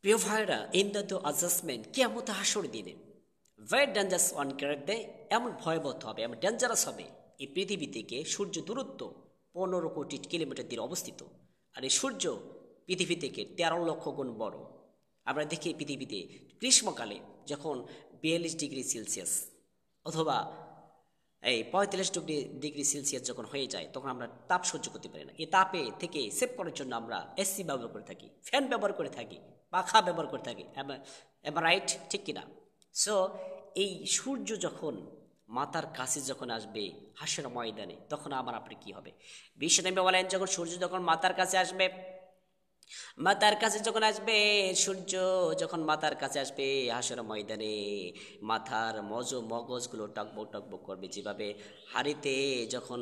প্রিয় ভাইরা, in the adjustment কিয়ামত হাসর দিনে very dangerous on great day, এমন ভয়াবহ হবে, এমন ডেঞ্জারাস হবে। এই পৃথিবী থেকে সূর্য দূরত্ব 15 কোটি কিলোমিটার দূরে অবস্থিত। আর এই সূর্য পৃথিবী থেকে 13 লক্ষ গুণ বড়। আমরা দেখি পৃথিবীতে গ্রীষ্মকালে যখন 42 ডিগ্রি সেলসিয়াস অথবা এই 45 ডিগ্রি সেলসিয়াস যখন হয়ে যায়, তখন আমরা তাপ সহ্য করতে পারি না। এই তাপে থেকে সেভ করার জন্য আমরা এসি ব্যবহার করে থাকি, ফ্যান ব্যবহার করে থাকি, পাখা ব্যবহার করে থাকি। এবার রাইট, ঠিক কিনা? সো এই সূর্য যখন মাথার কাছে যখন আসবে হাসরের ময়দানে, তখন আমার আপনি কি হবে? বিশ্বনবী বলেন, যখন সূর্য যখন মাথার কাছে আসবে, সূর্য যখন মাথার কাছে আসবে হাসরের ময়দানে, মাথার মগজগুলো টকবক টকবক করবে। যেভাবে হাঁড়িতে যখন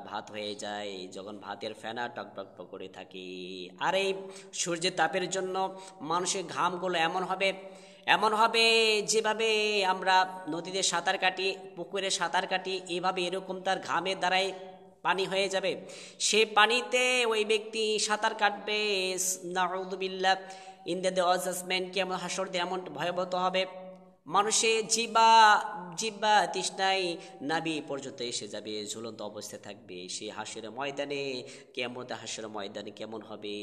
ভাত হয়ে যায়, যখন ভাতের ফেনা টকবক করে থাকে, আর এই সূর্যের তাপের জন্য মানুষের ঘামগুলো এমন হবে যেভাবে আমরা নদীতে সাঁতার কাটি, পুকুরে সাঁতার কাটি, এভাবে এরকম তার ঘামের দ্বারাই পানি হয়ে যাবে। সে পানিতে ওই ব্যক্তি সাঁতার কাটবে। নাউযুবিল্লাহ, ইন দ্য অ্যাডজাস্টমেন্ট কিয়ামত হাসর দিন এমন ভয়াবহ হবে, মানুষের জিহ্বা তৃষ্ণায় নাভি পর্যন্ত এসে যাবে, ঝুলন্ত অবস্থায় থাকবে সে হাসরের ময়দানে। হাসরের ময়দানে কেমন হবে?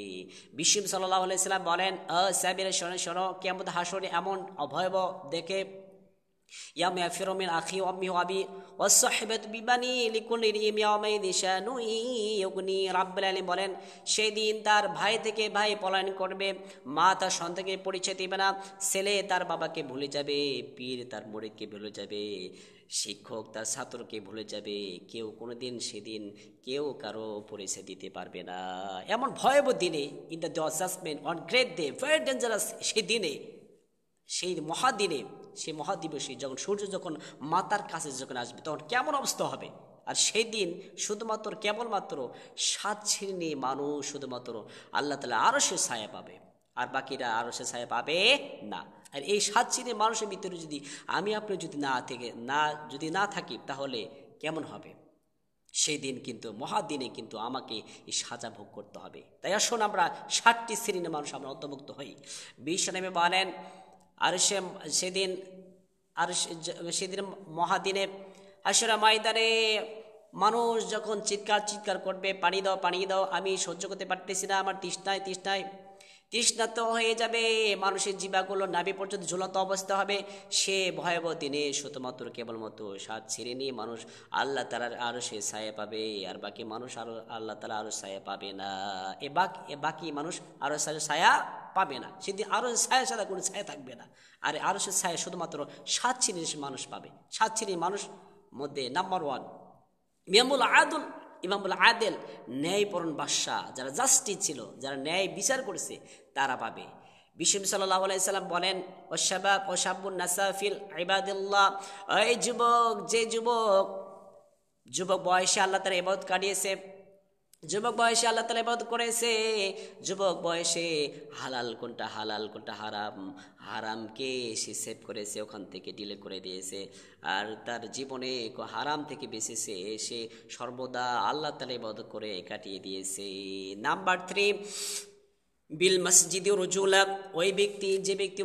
বিশ্ব সাল্লাল্লাহু আলাইহি সাল্লাম বলেন, সাহাবীরা শোনো, কিয়ামত হাসরে এমন ভয়াবহ দেখে, ইয়াউমা ইয়াফিরু মিন আখি ওয়া আম্মিহি ওয়া আবি ওয়াস সাহিবাতু বিবানি লিকুল্লি ইমরিইন ইয়াওমাইযিন শানু ইউগনি। রাব্বুল আলামিন বলেন, সেই দিন তার ভাই থেকে ভাই পলায়ন করবে, মা তার সন্তানকে পরিচয় দেবে না, ছেলে তার বাবাকে ভুলে যাবে, পীর তার মুরিদকে ভুলে যাবে, শিক্ষক তার ছাত্রকে ভুলে যাবে। কেউ কোনোদিন সেদিন কেউ কারো পরিচয় দিতে পারবে না। এমন ভয়াবহ দিনে, in the adjustment on great day, very dangerous, সেই দিনে, সেই মহাদিনে, সেই মহাদিবসে যখন সূর্য যখন মাথার কাছে যখন আসবে, তখন কেমন অবস্থা হবে? আর সেই দিন শুধুমাত্র কেবলমাত্র 7 শ্রেণী মানুষ শুধুমাত্র আল্লাহ তাআলা আরশের ছায়া পাবে, আর বাকিরা আরশের ছায়া পাবে না। আর এই 7 শ্রেণীর মানুষের ভিতরে যদি আমি আপনি যদি না থাকি, তাহলে কেমন হবে? সেই দিন কিন্তু মহাদিনে কিন্তু আমাকে এই সাজা ভোগ করতে হবে। তাই আসুন আমরা 7টি শ্রেণীর মানুষ আমরা অন্তর্ভুক্ত হই। বিশ্বনবী বলেন, সেদিন মহাদিনে হাসরের ময়দানে মানুষ যখন চিৎকার করবে, পানি দাও, আমি সহ্য করতে পারতেছি না, আমার তৃষ্ণার্ত হয়ে যাবে, মানুষের জিহ্বাগুলো নাভি পর্যন্ত ঝুলন্ত অবস্থা হবে। সে ভয়াবহ দিনে শুধুমাত্র কেবলমাত্র 7 শ্রেণী মানুষ আল্লাহ তাআলার আরশে ছায়া পাবে, আর বাকি মানুষ আল্লাহ তাআলা আরশ ছায়া পাবে না। বাকি মানুষ আরশের ছায়া পাবে না। সেদিন আরশের ছায়া ছাড়া কোনো ছায়া থাকবে না। আর আরশের ছায়া শুধুমাত্র 7 শ্রেণীর মানুষ পাবে। 7 শ্রেণীর মানুষ মধ্যে নাম্বার 1, ইমামুল আদেল, ন্যায়পরণ বাদশাহ, যারা জাস্টিস ছিল, যারা ন্যায় বিচার করেছে, তারা পাবে। বিশ্বনবী সাল্লাল্লাহু আলাইহি সাল্লাম বলেন, ওয়াশাবুন নাসাফিল ইবাদিল্লাহ, এই যুবক বয়সে আল্লাহ তাআলা ইবাদত কাটিয়েছে, যুবক বয়সে আল্লাহ তাআলা ইবাদত করেছে, যুবক বয়সে হালাল কোনটা হারামকে সে সেভ করেছে, ওখান থেকে ডিলে করে দিয়েছে, আর তার জীবনে হারাম থেকে বেঁচেছে, সে সর্বদা আল্লাহ তাআলা ইবাদত করে কাটিয়ে দিয়েছে। নাম্বার 3, বিল মসজিদে রুজুলা, যে ব্যক্তি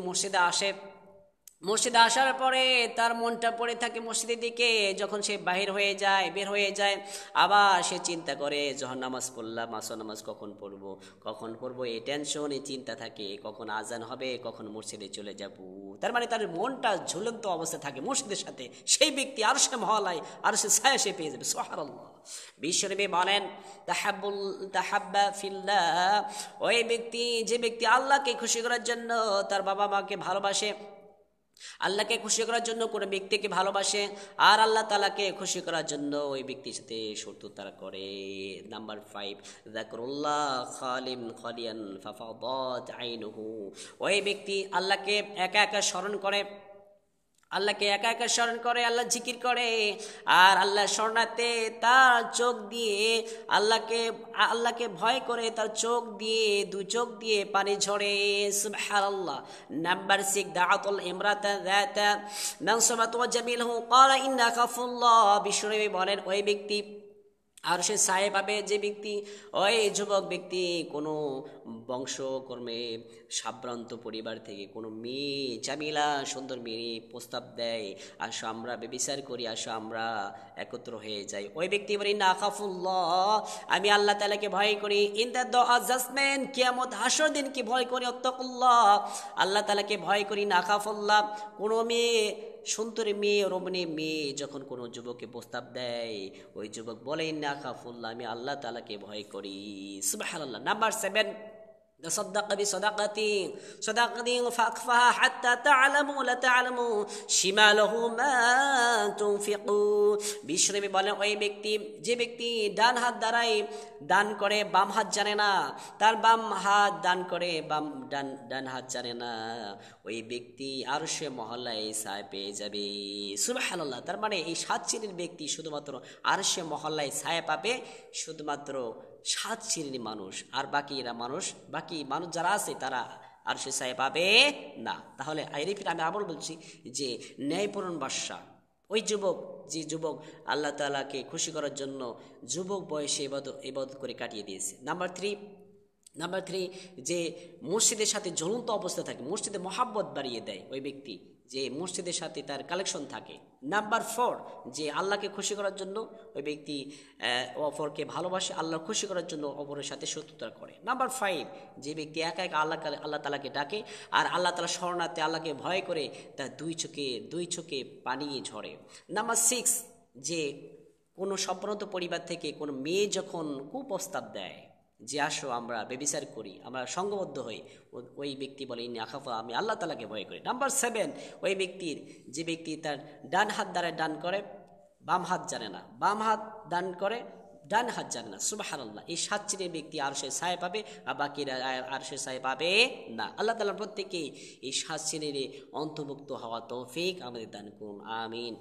মসজিদে আসার পরে তার মনটা পড়ে থাকে মসজিদের দিকে, যখন সে বের হয়ে যায়, আবার সে চিন্তা করে, যখন নামাজ পড়লাম, আসর নামাজ কখন পড়বো, এই টেনশন, এই চিন্তা থাকে, কখন আজান হবে, কখন মসজিদে চলে যাব। তার মানে তার মনটা ঝুলন্ত অবস্থা থাকে মসজিদের সাথে। সেই ব্যক্তি আরশে মহলায় আরশে ছায়া সে পেয়ে যাবে। সুবহানাল্লাহ। বিশ্বনবী বলেন, তাহাব্বা ফিল্লাহ, যে ব্যক্তি আল্লাহকে খুশি করার জন্য তার বাবা মাকে ভালোবাসে, আল্লাহকে খুশি করার জন্য কোনো ব্যক্তিকে ভালোবাসে, আর আল্লাহ তাআলাকে খুশি করার জন্য ওই ব্যক্তির সাথে শত্রুতা করে। নাম্বার 5, যাকরুল্লাহ খালিয়ান ফাফাদাত আইনুহু, ওই ব্যক্তি আল্লাহকে একা একা স্মরণ করে, আল্লাহ জিকির করে, আর আল্লাহ স্মরণাতে তার চোখ দিয়ে আল্লাহকে ভয় করে, তার দুই চোখ দিয়ে পানি ঝরে। সুবহানাল্লাহ। নাম্বার 6, দাআতুল ইমরাতা যাতা মানসাবাত ওয়া জামিলহু ক্বালা ইন্না খাফুল্লাহ, বিশ্বনবী বলেন, ওই ব্যক্তি আর সে ছায়া পাবে যে ব্যক্তি, ওই যুবক ব্যক্তি কোনো বংশকর্মে সাভ্রান্ত পরিবার থেকে কোনো মেয়ে জামিলা সুন্দর মেয়ে প্রস্তাব দেয়, আসো আমরা ব্যভিচার করি, আসো আমরা একত্র হয়ে যাই, ওই ব্যক্তি বলি না খাফুল্লাহ, আমি আল্লাহ তাআলাকে ভয় করি, ইন দ্য জাজমেন্ট কিয়ামত হাসর দিনকে ভয় করি, অত্তাকুল্লাহ, আল্লাহ তাআলাকে ভয় করি, না খাফুল্লাহ। কোনো মেয়ে সুন্দরী মেয়ে রমণী মেয়ে যখন কোনো যুবককে প্রস্তাব দেয়, ওই যুবক বলে না খাফুল্লাহ, আমি আল্লাহ তাআলাকে ভয় করি। সুবহানাল্লাহ। নাম্বার 7, تصدق بصدقة صدقة فأخفاها حتى تعلموا لا تعلموا شماله ما تنفقوا। বিশ্বনবী বলেন, ওই ব্যক্তি যে ব্যক্তি ডান হাত দ্বারাই দান করে বাম হাত জানে না, তার বাম হাত দান করে ডান হাত জানে না, ওই ব্যক্তি আরশে মহল্লায় ছায়া পেয়ে যাবে। সুবহানাল্লাহ। তার মানে এই 7 শ্রেণীর ব্যক্তি শুধুমাত্র আরশে মহল্লায় ছায়া পাবে, শুধুমাত্র 7 শ্রেণীর মানুষ। আর বাকি মানুষ যারা আছে তারা আর সে ছায়া পাবে না। তাহলে আমি আবার বলছি যে ন্যায়পূর্ণ বাদশা ওই যে যুবক আল্লাহ তাআলাকে খুশি করার জন্য যুবক বয়সে ইবাদত করে কাটিয়ে দিয়েছে। নাম্বার 3 যে মসজিদের সাথে জ্বলন্ত অবস্থা থাকে, মসজিদে মহাব্বত বাড়িয়ে দেয় ওই ব্যক্তি, যে মসজিদের সাথে তার কালেকশন থাকে। নাম্বার 4 যে আল্লাহকে খুশি করার জন্য ওই ব্যক্তি অপরকে ভালোবাসে, আল্লাহর খুশি করার জন্য অপরের সাথে শত্রুতা করে। নাম্বার 5 যে ব্যক্তি একা একা আল্লাহ তাআলাকে ডাকে আর আল্লাহ তাআলা শরণার্থে আল্লাহকে ভয় করে, তার দুই চোখে পানি ঝরে। নাম্বার 6 যে কোনো সম্ভ্রান্ত পরিবার থেকে কোনো মেয়ে যখন কুপ্রস্তাব দেয় যে আসো আমরা ব্যভিচার করি, আমরা সঙ্গবদ্ধ হই, ওই ব্যক্তি বলে ইন্নী আখাফু, আমি আল্লাহ তাআলাকে ভয় করি। নাম্বার 7 ওই যে ব্যক্তি তার ডান হাত দ্বারা দান করে, বাম হাত জানে না, বাম হাত দান করে, ডান হাত জানে না। সুবহানাল্লাহ। এই 7 শ্রেণীর ব্যক্তি আরশে ছায়া পাবে আর বাকিরা আরশে ছায়া পাবে না। আল্লাহ তাআলা প্রত্যেককে এই 7 শ্রেণীর অন্তর্ভুক্ত হওয়া তৌফিক আমাদের দান করুন। আমিন।